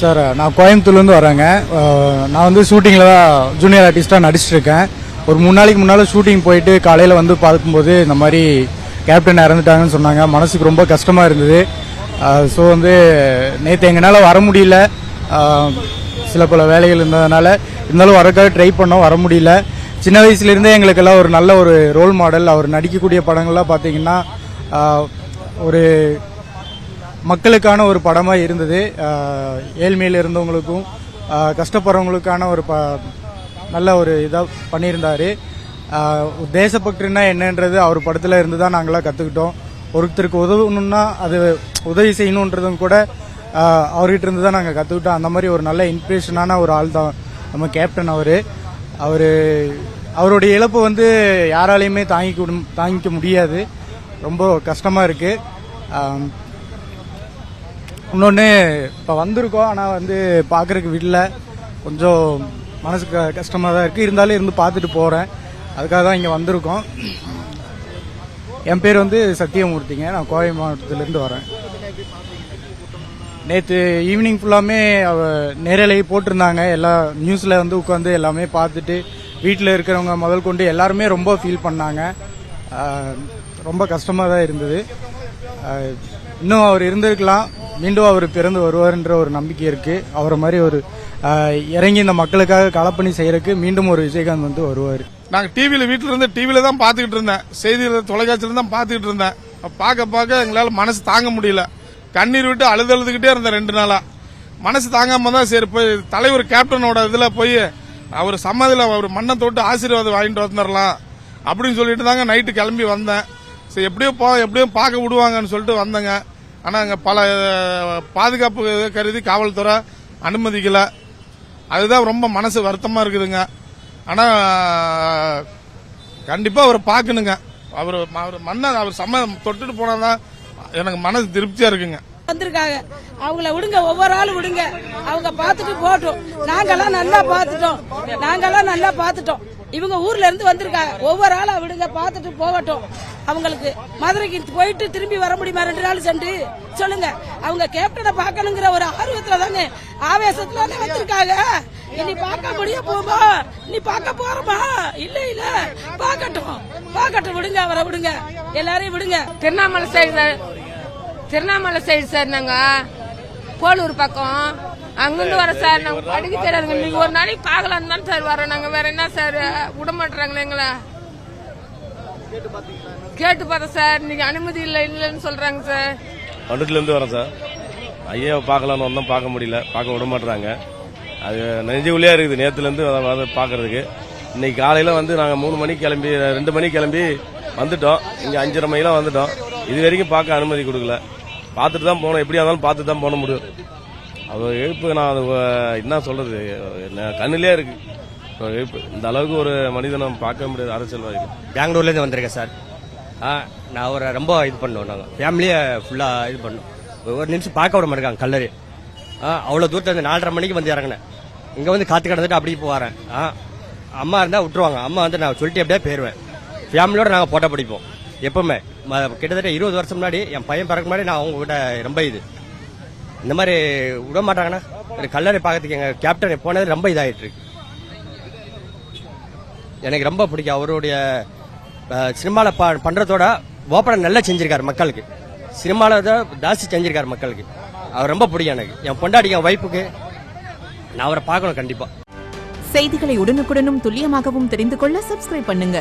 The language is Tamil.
சார், நான் கோயம்புத்தூர்லேருந்து வரேங்க. நான் வந்து ஷூட்டிங்கில் தான் ஜூனியர் ஆர்டிஸ்ட்டாக நடிச்சிட்ருக்கேன். ஒரு 3 நாளைக்கு முன்னால் ஷூட்டிங் போயிட்டு காலையில் வந்து பார்க்கும்போது இந்த மாதிரி கேப்டன் இறந்துட்டாங்கன்னு சொன்னாங்க. மனசுக்கு ரொம்ப கஷ்டமாக இருந்தது. ஸோ வந்து நேற்று எங்களால் வர முடியல, சில பல வேலைகள் இருந்ததுனால. இருந்தாலும் வரக்காக ட்ரை பண்ணோம், வர முடியல. சின்ன வயசுலேருந்தே எங்களுக்கெல்லாம் ஒரு நல்ல ஒரு ரோல் மாடல். அவர் நடிக்கக்கூடிய படங்கள்லாம் பார்த்தீங்கன்னா ஒரு மக்களுக்கான ஒரு படமாக இருந்தது. ஏழ்மையில் இருந்தவங்களுக்கும் கஷ்டப்படுறவங்களுக்கான ஒரு நல்ல ஒரு இதாக பண்ணியிருந்தார். தேசப்பற்றுனா என்னன்றது அவர் படத்தில் இருந்து தான் நாங்களாம் கற்றுக்கிட்டோம். ஒருத்தருக்கு உதவணுன்னா அது உதவி செய்யணுன்றதும் கூட அவர்கிட்ட இருந்து தான் நாங்கள் கற்றுக்கிட்டோம். அந்த மாதிரி ஒரு நல்ல இன்ஸ்பிரேஷனான ஒரு ஆள் தான் நம்ம கேப்டன். அவருடைய இழப்பு வந்து யாராலையுமே தாங்கிக்க முடியாது. ரொம்ப கஷ்டமாக இருக்குது. இன்னொன்று இப்போ வந்திருக்கோம், ஆனால் வந்து பார்க்குறதுக்கு விடல. கொஞ்சம் மனசுக்கு கஷ்டமாக தான் இருக்குது. இருந்தாலும் இருந்து பார்த்துட்டு போகிறேன். அதுக்காக தான் இங்கே வந்திருக்கோம். என் பேர் வந்து சத்தியமூர்த்திங்க. நான் கோவை மாவட்டத்திலேருந்து வரேன். நேற்று ஈவினிங் ஃபுல்லாமே நேரலை போட்டிருந்தாங்க. எல்லா நியூஸில் வந்து உட்காந்து எல்லாமே பார்த்துட்டு வீட்டில் இருக்கிறவங்க முதல் கொண்டு எல்லாருமே ரொம்ப ஃபீல் பண்ணாங்க. ரொம்ப கஷ்டமாக தான் இருந்தது. இன்னும் அவர் இருந்திருக்கலாம், மீண்டும் அவர் பிறந்து வருவார்ன்ற ஒரு நம்பிக்கை இருக்குது. அவரை மாதிரி ஒரு இறங்கி இந்த மக்களுக்காக களப்பணி செய்யறதுக்கு மீண்டும் ஒரு விஜயகாந்த் வந்து வருவார். நாங்கள் டிவியில் வீட்டில் இருந்து டிவியில் தான் பார்த்துக்கிட்டு இருந்தேன். செய்தியில் தொலைக்காட்சியில் தான் பார்த்துக்கிட்டு இருந்தேன். பார்க்க எங்களால் மனசு தாங்க முடியல. கண்ணீர் விட்டு அழுதுகிட்டே இருந்தேன் 2 நாளா. மனசு தாங்காம தான் சரி போய் தலைவர் கேப்டனோட இதில் போய் அவர் சம்மதியில் அவர் மண்ணை தொட்டு ஆசீர்வாதம் வாங்கிட்டு வந்துடலாம் அப்படின்னு சொல்லிட்டு தாங்க நைட்டு கிளம்பி வந்தேன். சரி எப்படியும் பார்க்க விடுவாங்கன்னு சொல்லிட்டு வந்தேங்க. ஆனால் அங்கே பல பாதுகாப்பு கருதி காவல்துறை அனுமதிக்கல. அதுதான் ரொம்ப மனசு வருத்தமாக இருக்குதுங்க. ஆனால் கண்டிப்பாக அவரை பார்க்கணுங்க. அவர் மண்ணை அவர் தொட்டுட்டு போனாதான் எனக்கு மனசு திருப்தியா இருக்குங்க. வந்திருக்காங்க, அவங்கள விடுங்க, ஒவ்வொரு ஆளும் விடுங்க, அவங்க பார்த்துட்டு போட்டோம். நாங்கெல்லாம் நல்லா பார்த்துட்டோம். இவங்க ஊர்ல இருந்து வந்திருக்காங்க, ஒவ்வொரு ஆளா விடுங்க, பார்த்துட்டு போகட்டும். அவங்களுக்கு மதுரைக்கு போயிட்டு திரும்பி வர முடியுமா 2 நாள் சென்று சொல்லுங்க. அவங்க கேப்டனை பார்க்கணுங்கிற ஒரு ஆர்வத்துல தானே, ஆவேசத்துல வந்திருக்காங்க. இனி பார்க்க முடிய போமா, நீ பார்க்க போறமா? இல்ல பார்க்கட்டும், விடுங்க, அவரை விடுங்க, எல்லாரையும் விடுங்க. திருவண்ணாமலை சைடு சார், நாங்க போலூர் பக்கம் அங்கிருந்து வர சார். நாங்க படிக்க தெரியாதுங்க. நீங்க ஒரு நாளைக்கு பார்க்கலாம் தான் சார் வரோம். நாங்க வேற என்ன சார் விட மாட்டாங்களே எங்களை. கேட்டு பார்த்தோம் சார், நீங்க அனுமதி இல்லைன்னு சொல்றாங்க சார். பண்டத்துல இருந்து வரேன் சார். ஐயா பார்க்கலான்னு வந்தோம், பார்க்க முடியல, பார்க்க விட மாட்டாங்க. அது நெஞ்சுக்குள்ளேயே இருக்குது நேத்துல இருந்து பாக்குறதுக்கு. இன்னைக்கு காலையில வந்து நாங்க 3 மணிக்கு கிளம்பி 2 மணிக்கு கிளம்பி வந்துட்டோம். இங்க 5:30 மணிக்கெல்லாம் வந்துட்டோம். இது வரைக்கும் பார்க்க அனுமதி கொடுக்கல. பார்த்துட்டு தான் போனோம், எப்படியா இருந்தாலும் பார்த்துட்டு தான் போன முடியும். அவர் எழுப்பு நான் என்ன சொல்றது, கண்ணிலே இருக்கு எழுப்பு. இந்த அளவுக்கு ஒரு மனிதனை பார்க்க முடியாது அரசியல்வாதிகள். பெங்களூர்ல இருந்து வந்திருக்கேன் சார். நான் அவரை ரொம்ப இது பண்ணோம். நாங்கள் ஃபேமிலியை ஃபுல்லா இது பண்ணோம். ஒரு நிமிஷம் பார்க்க விட மாட்டாங்க கல்லறி. அவ்வளோ தூரத்தில் இருந்து 4:30 மணிக்கு வந்து இறங்கினேன். இங்கே வந்து காத்து கிடந்துட்டு அப்படி போகிறேன். அம்மா இருந்தால் விட்டுருவாங்க. அம்மா வந்து நான் சொல்லிட்டு அப்படியே போயிடுவேன். ஃபேமிலியோட நாங்கள் போட்டோ பிடிப்போம் எப்பவுமே. கிட்டத்தட்ட 20 வருஷம் முன்னாடி என் பையன் பிறகு முன்னாடி நான் அவங்க கிட்ட ரொம்ப இந்த மாதிரி விட மாட்டாங்கன்னா கல்லறை பார்க்கறதுக்கு எங்கள் கேப்டன் போனது ரொம்ப இதாகிட்டு இருக்கு. எனக்கு ரொம்ப பிடிக்கும். அவருடைய சினிமாவில் பண்றதோட ஓப்பனை நல்லா செஞ்சிருக்காரு மக்களுக்கு. சினிமாவில் ஜாஸ்தி செஞ்சிருக்காரு மக்களுக்கு. அவர் ரொம்ப பிடிக்கும் எனக்கு. என் பொண்டாட்டிக்கு என் வைப்புக்கு நான் அவரை பார்க்கணும் கண்டிப்பா. செய்திகளை உடனுக்குடனும் துல்லியமாகவும் தெரிந்து கொள்ள சப்ஸ்கிரைப் பண்ணுங்க.